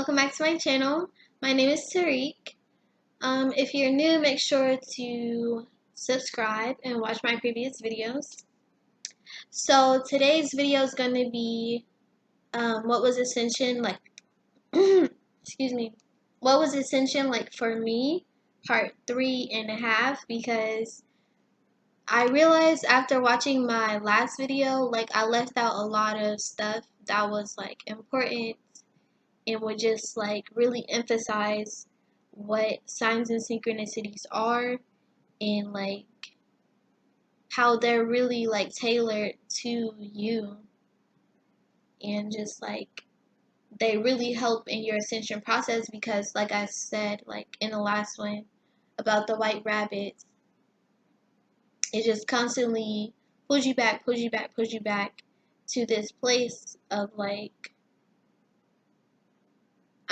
welcome back to my channel. My name is Tarik. If you're new, make sure to subscribe and watch my previous videos. So today's video is going to be what was ascension like excuse me, what was ascension like for me, part 3.5, because I realized after watching my last video, like I left out a lot of stuff that was like important and would just like really emphasize what signs and synchronicities are, and like how they're really like tailored to you, and just like they really help in your ascension process. Because like I said, like in the last one about the white rabbits, it just constantly pulls you back, pulls you back, pulls you back to this place of like,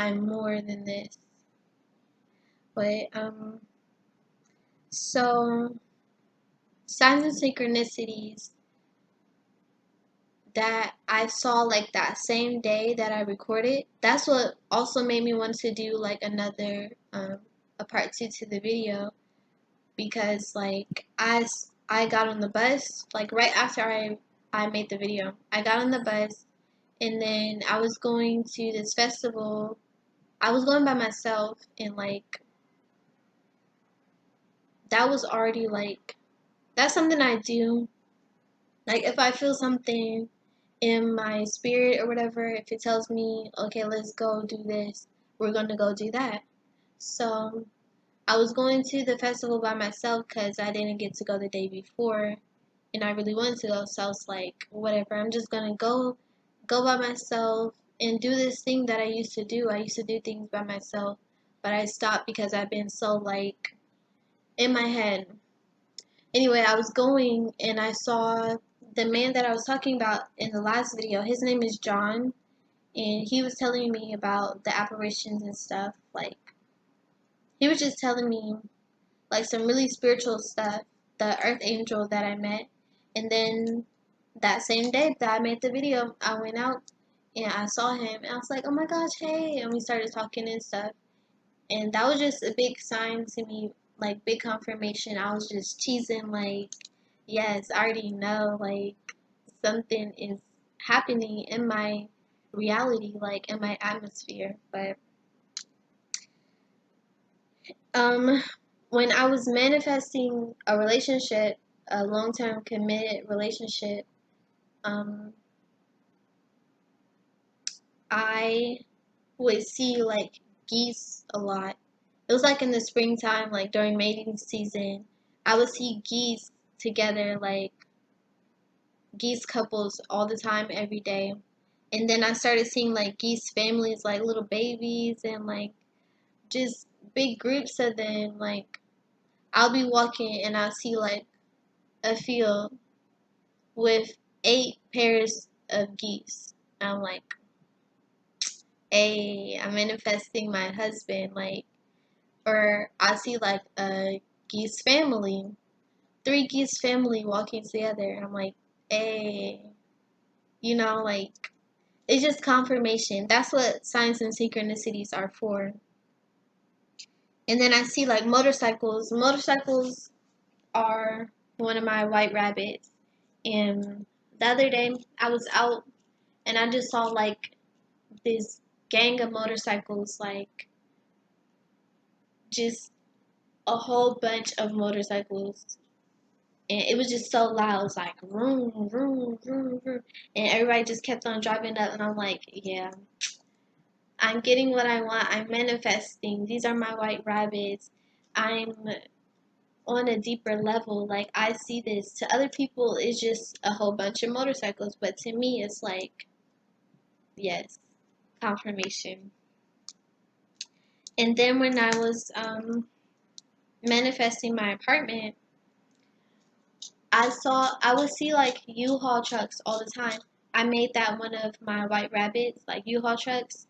I'm more than this. But so signs and synchronicities that I saw like that same day that I recorded, that's what also made me want to do like another a part 2 to the video. Because like I got on the bus like right after I made the video. I got on the bus, and then I was going to this festival. I was going by myself, and like that was already like, that's something I do. Like if I feel something in my spirit or whatever, if it tells me, okay, let's go do this, we're going to go do that. So I was going to the festival by myself because I didn't get to go the day before, and I really wanted to go. So I was like, whatever, I'm just going to go by myself and do this thing that I used to do. I used to do things by myself, but I stopped because I've been so like in my head. Anyway, I was going and I saw the man that I was talking about in the last video. His name is John, and he was telling me about the apparitions and stuff. Like, he was just telling me like some really spiritual stuff, the earth angel that I met. And then that same day that I made the video, I went out and I saw him, and I was like, oh my gosh, hey, and we started talking and stuff. And that was just a big sign to me, like big confirmation. I was just cheesing like, yes, I already know like something is happening in my reality, like in my atmosphere. But when I was manifesting a relationship, a long-term committed relationship, um I would see like geese a lot. It was like in the springtime, like during mating season, I would see geese together, like geese couples all the time, every day. And then I started seeing like geese families, like little babies, and like just big groups of them. Like I'll be walking and I'll see like a field with 8 pairs of geese. I'm like, hey, I'm manifesting my husband. Like, or I see like a geese family, 3 geese family walking together. And I'm like, hey, like it's just confirmation. That's what signs and synchronicities are for. And then I see like motorcycles. Motorcycles are one of my white rabbits. And the other day I was out and I just saw like this gang of motorcycles, like just a whole bunch of motorcycles, and it was just so loud. It was like vroom, vroom, vroom, vroom, and everybody just kept on driving up, and I'm like, yeah, I'm getting what I want. I'm manifesting. These are my white rabbits. I'm on a deeper level. Like I see this. To other people, it's just a whole bunch of motorcycles, but to me, it's like, yes, confirmation. And then when I was manifesting my apartment, I would see like U-Haul trucks all the time. I made that one of my white rabbits, like U-Haul trucks,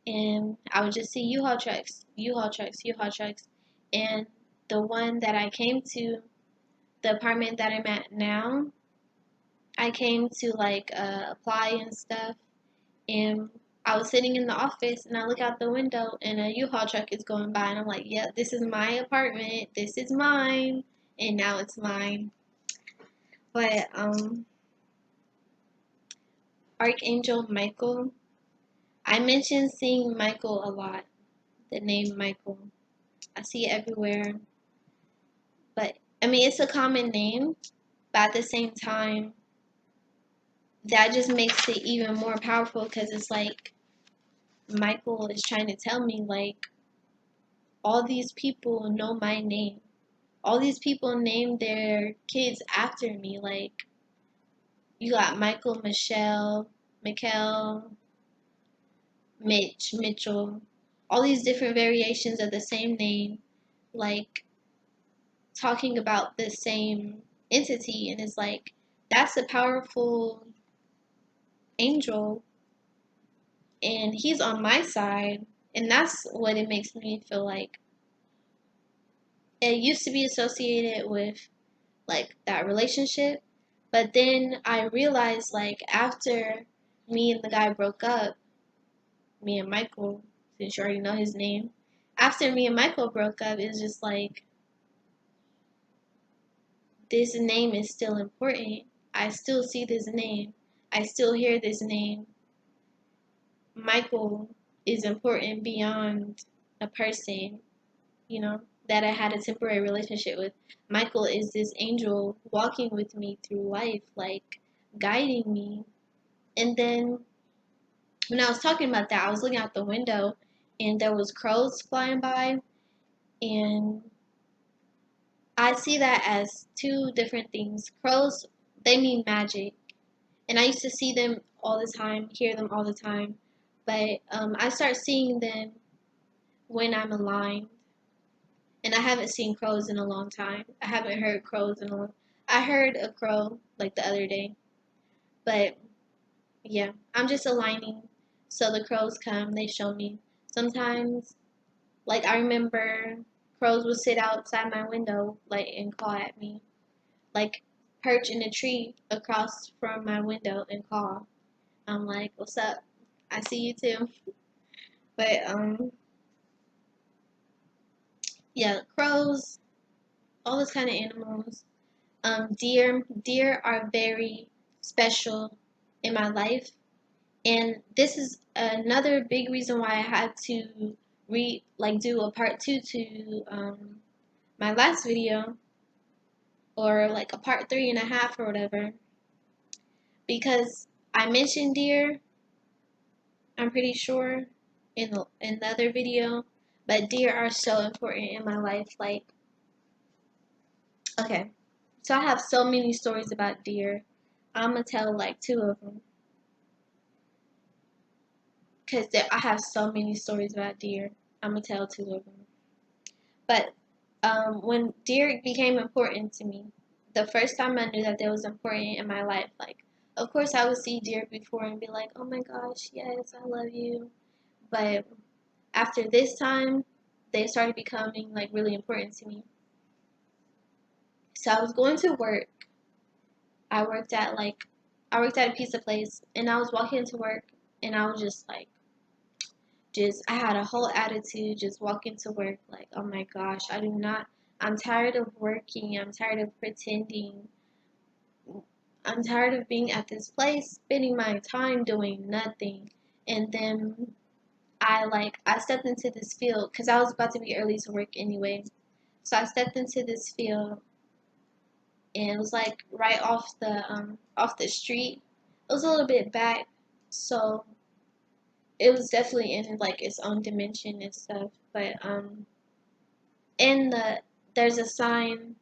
and I would just see U-Haul trucks, U-Haul trucks, U-Haul trucks. And the one that I came to, the apartment that I'm at now, I came to like apply and stuff, and I was sitting in the office and I look out the window and a U-Haul truck is going by and I'm like, yeah, this is my apartment. This is mine. And now it's mine. But Archangel Michael, I mentioned seeing Michael a lot. The name Michael. I see it everywhere. But I mean, it's a common name, but at the same time, that just makes it even more powerful because it's like Michael is trying to tell me, like, all these people know my name. All these people named their kids after me. Like, you got Michael, Michelle, Mikkel, Mitch, Mitchell. All these different variations of the same name, like, talking about the same entity. And it's like, that's a powerful angel. And he's on my side. And that's what it makes me feel like. It used to be associated with like that relationship, but then I realized like after me and the guy broke up, me and Michael, since you already know his name, after me and Michael broke up, it's just like this name is still important. I still see this name. I still hear this name. Michael is important beyond a person, you know, that I had a temporary relationship with. Michael is this angel walking with me through life, like guiding me. And then when I was talking about that, I was looking out the window and there was crows flying by, and I see that as two different things. Crows, they mean magic, and I used to see them all the time, hear them all the time, but I start seeing them when I'm aligned. And I haven't seen crows in a long time. I haven't heard crows in a long. I heard a crow like the other day, but yeah, I'm just aligning. So the crows come, they show me. Sometimes, like I remember, crows would sit outside my window, like and call at me, like perch in a tree across from my window and call. I'm like, "What's up? I see you too." But yeah, crows, all those kind of animals. Deer are very special in my life, and this is another big reason why I had to do a part two to my last video, or like a part 3.5 or whatever, because I mentioned deer. I'm pretty sure in the other video, but deer are so important in my life. Like, okay, so I have so many stories about deer. I'm gonna tell like two of them. Because I have so many stories about deer. I'm going to tell two of them. But when deer became important to me, the first time I knew that they was important in my life, like, of course I would see deer before and be like, oh my gosh, yes, I love you. But after this time, they started becoming like really important to me. So I was going to work. I worked at a pizza place, and I was walking into work, and I was just like, I had a whole attitude just walking to work like, oh my gosh, I'm tired of working. I'm tired of pretending. I'm tired of being at this place, spending my time doing nothing. And then I stepped into this field because I was about to be early to work anyway. So I stepped into this field, and it was like right off the street. It was a little bit back, so it was definitely in like its own dimension and stuff. But in there's a sign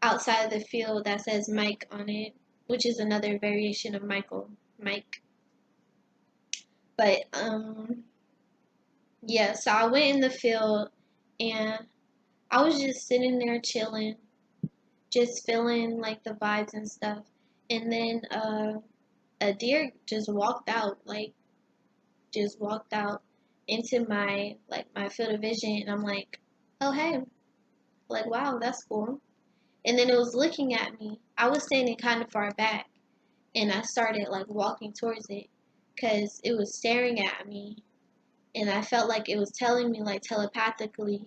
outside of the field that says Mike on it, which is another variation of Michael, Mike. But yeah, so I went in the field and I was just sitting there chilling, just feeling like the vibes and stuff. And then a deer just walked out, just walked out into my field of vision, and I'm like, oh hey, like wow, that's cool. And then it was looking at me. I was standing kind of far back, and I started like walking towards it. because it was staring at me, and I felt like it was telling me like telepathically,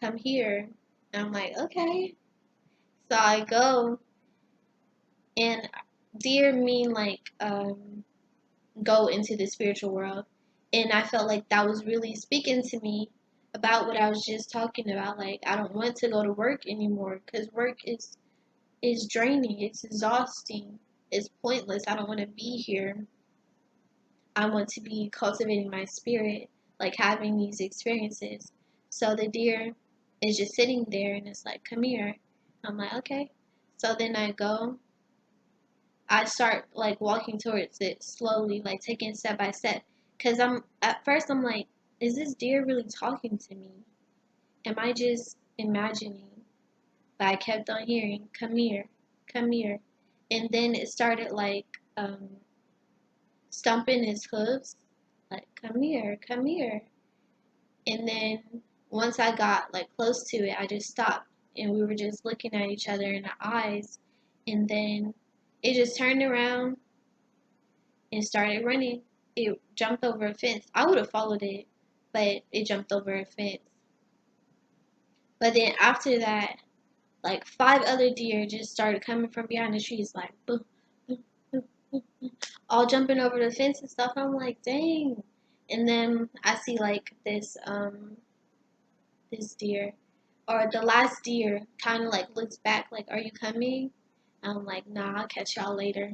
come here. And I'm like, okay. So I go, and deer mean like go into the spiritual world. And I felt like that was really speaking to me about what I was just talking about. Like, I don't want to go to work anymore because work is draining, it's exhausting, it's pointless. I don't want to be here. I want to be cultivating my spirit, like having these experiences. So the deer is just sitting there and it's like, come here. I'm like, okay. So then I start like walking towards it slowly, like taking step by step. Cause at first I'm like, is this deer really talking to me? Am I just imagining? But I kept on hearing, come here, come here. And then it started like stomping his hooves, like, come here, come here. And then once I got like close to it, I just stopped and we were just looking at each other in the eyes. And then it just turned around and started running. It jumped over a fence. I would have followed it, but it jumped over a fence. But then after that, like 5 other deer just started coming from behind the trees, like boom, boom, boom, boom, boom, all jumping over the fence and stuff. I'm like, dang. And then I see like this deer, or the last deer, kind of like looks back, like, are you coming? I'm like, nah, I'll catch y'all later.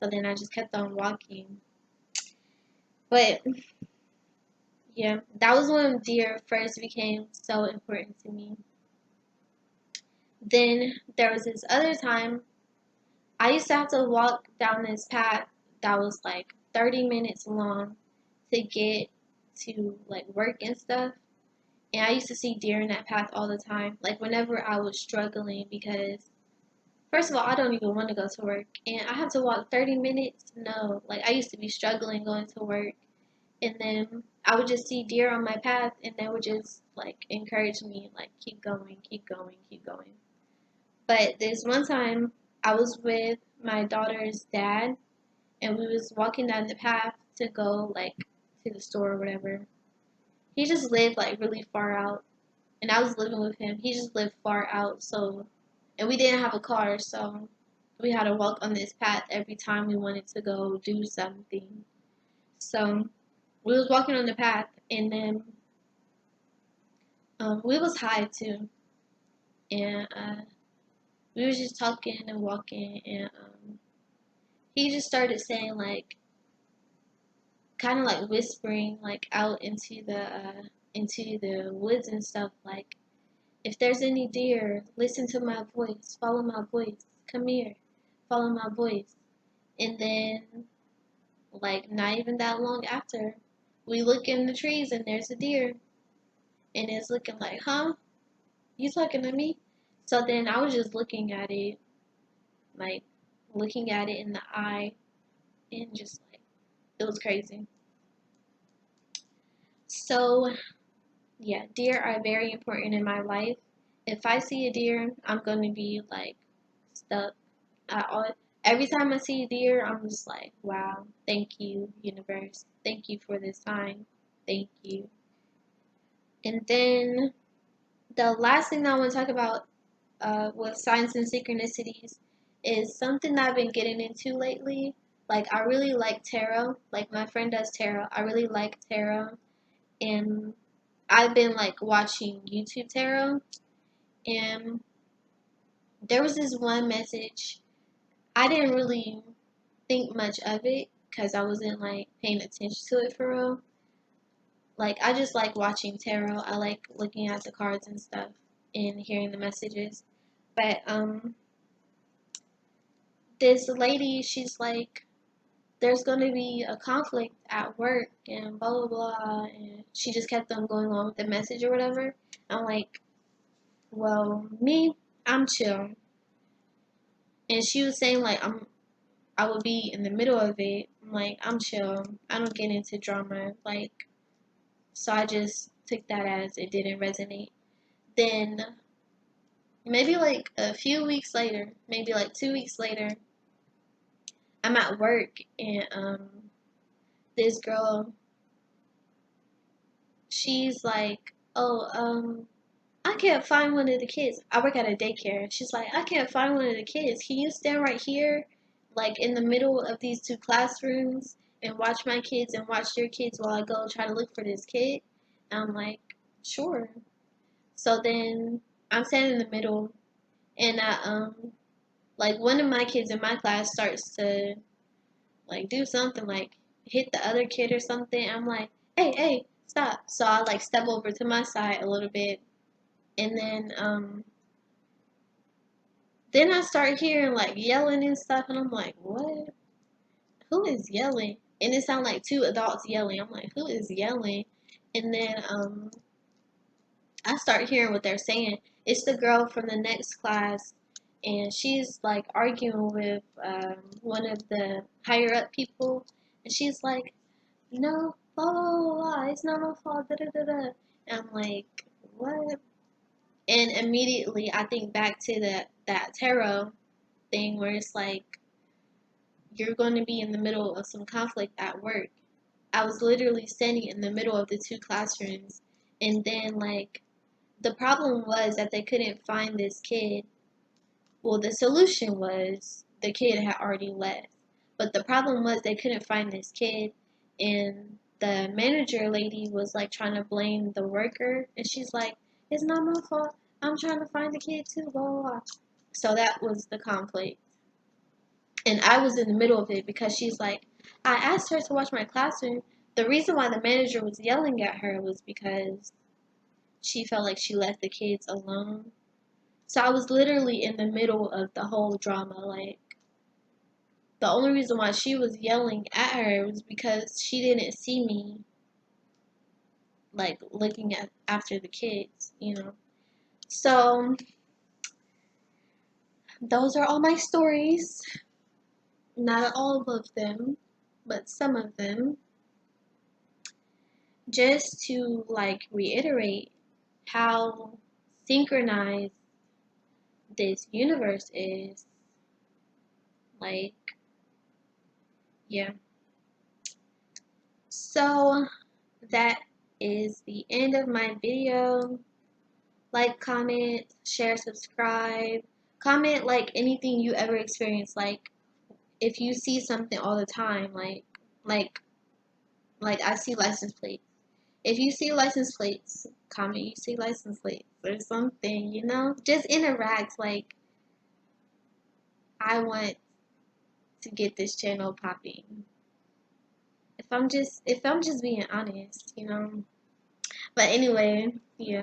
So then I just kept on walking. But yeah, that was when deer first became so important to me. Then there was this other time I used to have to walk down this path that was like 30 minutes long to get to like work and stuff. And I used to see deer in that path all the time. Like whenever I was struggling because first of all, I don't even want to go to work and I have to walk 30 minutes. No, like I used to be struggling going to work and then I would just see deer on my path and they would just like encourage me like keep going, keep going, keep going. But this one time I was with my daughter's dad and we was walking down the path to go like to the store or whatever. He just lived like really far out and I was living with him. He just lived far out, so and we didn't have a car, so we had to walk on this path every time we wanted to go do something. So we was walking on the path and then we was high too and we was just talking and walking and he just started saying like kind of like whispering like out into the woods and stuff like if there's any deer listen to my voice, follow my voice, come here, follow my voice. And then like not even that long after we look in the trees and there's a deer and it's looking like, huh, you talking to me? So then I was just looking at it, like looking at it in the eye and just like it was crazy. So yeah, deer are very important in my life. If I see a deer, I'm gonna be like stuck. Every time I see a deer, I'm just like, wow, thank you, universe. Thank you for this sign. Thank you. And then the last thing that I want to talk about with signs and synchronicities is something that I've been getting into lately. Like, I really like tarot. Like, my friend does tarot. I really like tarot. And I've been like watching YouTube tarot, and there was this one message. I didn't really think much of it because I wasn't like paying attention to it for real. Like I just like watching tarot. I like looking at the cards and stuff and hearing the messages. But this lady, she's like, there's gonna be a conflict at work and blah blah blah, and she just kept on going on with the message or whatever. I'm like, well, me, I'm chill. And she was saying like I would be in the middle of it. I'm like, I'm chill. I don't get into drama. Like, so I just took that as it didn't resonate. Then maybe like a few weeks later, maybe like 2 weeks later, I'm at work and this girl, she's like, oh, I can't find one of the kids. I work at a daycare. She's like, I can't find one of the kids. Can you stand right here, like in the middle of these two classrooms, and watch my kids and watch your kids while I go try to look for this kid? And I'm like, sure. So then I'm standing in the middle, and like one of my kids in my class starts to like do something, like hit the other kid or something. I'm like, hey, hey, stop. So I like step over to my side a little bit, and then I start hearing like yelling and stuff, and I'm like, what? Who is yelling? And it sounded like two adults yelling. I'm like, who is yelling? And then I start hearing what they're saying. It's the girl from the next class, and she's like arguing with one of the higher up people, and she's like, no, blah blah blah, blah. It's not my fault. Da da da da. And I'm like, what? And immediately I think back to that tarot thing where it's like you're going to be in the middle of some conflict at work. I was literally standing in the middle of the two classrooms, and then like the problem was that they couldn't find this kid. Well, the solution was the kid had already left, but the problem was they couldn't find this kid, and the manager lady was like trying to blame the worker, and she's like, "It's not my fault. I'm trying to find the kid too." Blah blah blah. So that was the conflict. And I was in the middle of it because she's like, I asked her to watch my classroom. The reason why the manager was yelling at her was because she felt like she left the kids alone. So I was literally in the middle of the whole drama. Like, the only reason why she was yelling at her was because she didn't see me, like, looking at after the kids, you know. So, those are all my stories. Not all of them, but some of them. Just to like reiterate how synchronized this universe is. Like, yeah. So that is the end of my video. Like, comment, share, subscribe. Comment like anything you ever experienced. Like if you see something all the time, like like I see license plates. If you see license plates, comment you see license plates or something, you know? Just interact. Like, I want to get this channel popping. If I'm just being honest, you know? But anyway, yeah.